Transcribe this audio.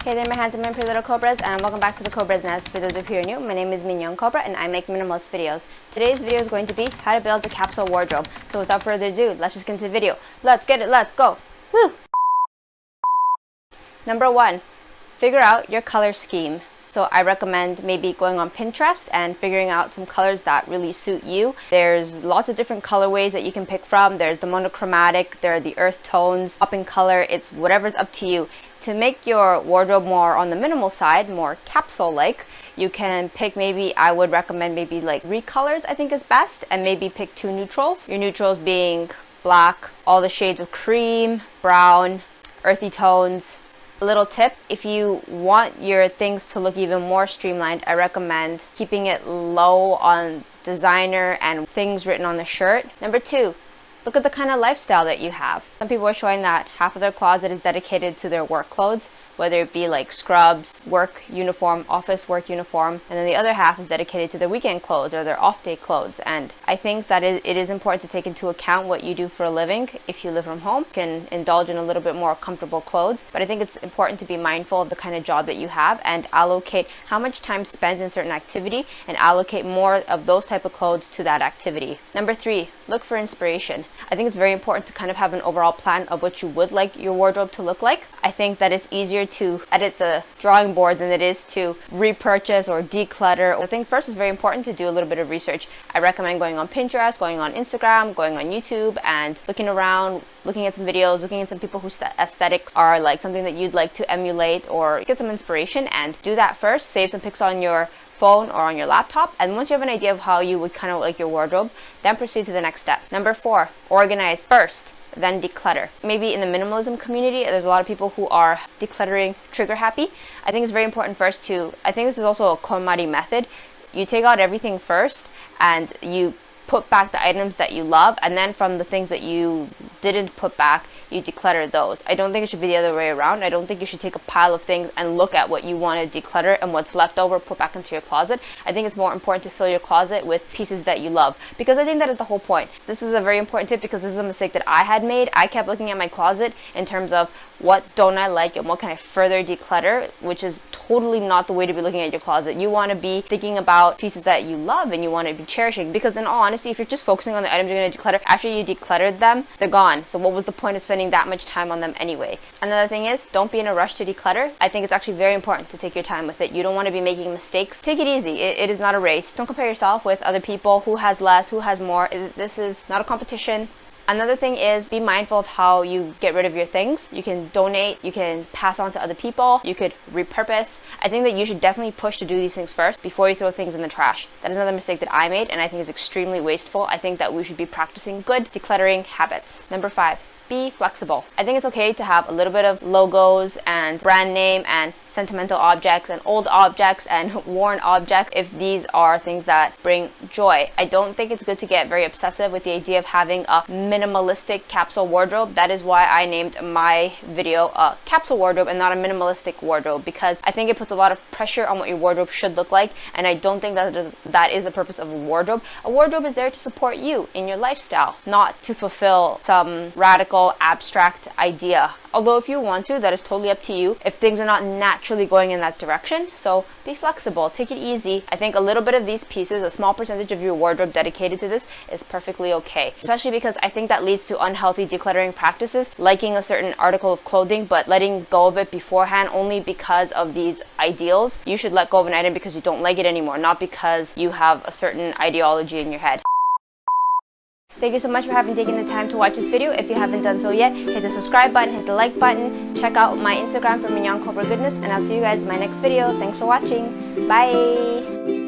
Hey there, my handsome and pretty little Cobras, and welcome back to the Cobras Nest. For those of you who are new, my name is Mignon Cobra and I make minimalist videos. Today's video is going to be how to build a capsule wardrobe. So without further ado, let's just get into the video. Let's get it, let's go! Woo! Number 1, figure out your color scheme. So I recommend maybe going on Pinterest and figuring out some colors that really suit you. There's lots of different colorways that you can pick from. There's the monochromatic, there are the earth tones, pop in color, it's whatever's up to you. To make your wardrobe more on the minimal side, more capsule-like, you can pick I would recommend maybe like 3 colors I think is best, and maybe pick 2 neutrals. Your neutrals being black, all the shades of cream, brown, earthy tones. A little tip, if you want your things to look even more streamlined, I recommend keeping it low on designer and things written on the shirt. Number 2, look at the kind of lifestyle that you have. Some people are showing that half of their closet is dedicated to their work clothes, whether it be like scrubs, work uniform, office work uniform, and then the other half is dedicated to their weekend clothes or their off-day clothes. And I think that it is important to take into account what you do for a living. If you live from home, you can indulge in a little bit more comfortable clothes, but I think it's important to be mindful of the kind of job that you have and allocate how much time spent in certain activity and allocate more of those type of clothes to that activity. Number 3, look for inspiration. I think it's very important to kind of have an overall plan of what you would like your wardrobe to look like. I think that it's easier to edit the drawing board than it is to repurchase or declutter. I think first it's very important to do a little bit of research. I recommend going on Pinterest, going on Instagram, going on YouTube, and looking around, looking at some videos, looking at some people whose aesthetics are like something that you'd like to emulate or get some inspiration, and do that first. Save some pics on your phone or on your laptop, and once you have an idea of how you would kind of like your wardrobe, then proceed to the next step. Number 4, organize first, then declutter. Maybe in the minimalism community, there's a lot of people who are decluttering trigger happy. I think it's very important first I think this is also a KonMari method. You take out everything first and you put back the items that you love, and then from the things that you didn't put back, you declutter those. I don't think it should be the other way around. I don't think you should take a pile of things and look at what you want to declutter and what's left over put back into your closet. I think it's more important to fill your closet with pieces that you love, because I think that is the whole point. This is a very important tip because this is a mistake that I had made. I kept looking at my closet in terms of what don't I like and what can I further declutter, which is totally not the way to be looking at your closet. You want to be thinking about pieces that you love and you want to be cherishing, because in all honesty, if you're just focusing on the items you're going to declutter, after you decluttered them, they're gone. So what was the point of spending that much time on them anyway? Another thing is, don't be in a rush to declutter. I think it's actually very important to take your time with it. You don't want to be making mistakes. Take it easy. It is not a race. Don't compare yourself with other people, who has less, who has more. This is not a competition. Another thing is, be mindful of how you get rid of your things. You can donate, you can pass on to other people, you could repurpose. I think that you should definitely push to do these things first before you throw things in the trash. That is another mistake that I made, and I think is extremely wasteful. I think that we should be practicing good decluttering habits. Number 5, be flexible. I think it's okay to have a little bit of logos and brand name and sentimental objects and old objects and worn objects if these are things that bring joy. I don't think it's good to get very obsessive with the idea of having a minimalistic capsule wardrobe. That is why I named my video a capsule wardrobe and not a minimalistic wardrobe, because I think it puts a lot of pressure on what your wardrobe should look like, and I don't think that is the purpose of a wardrobe. A wardrobe is there to support you in your lifestyle, not to fulfill some radical abstract idea. Although if you want to, that is totally up to you if things are not naturally going in that direction. So be flexible, take it easy. I think a little bit of these pieces, a small percentage of your wardrobe dedicated to this, is perfectly okay. Especially because I think that leads to unhealthy decluttering practices, liking a certain article of clothing but letting go of it beforehand only because of these ideals. You should let go of an item because you don't like it anymore, not because you have a certain ideology in your head. Thank you so much for having taken the time to watch this video. If you haven't done so yet, hit the subscribe button, hit the like button, check out my Instagram for Mignon Cobra goodness, and I'll see you guys in my next video. Thanks for watching. Bye!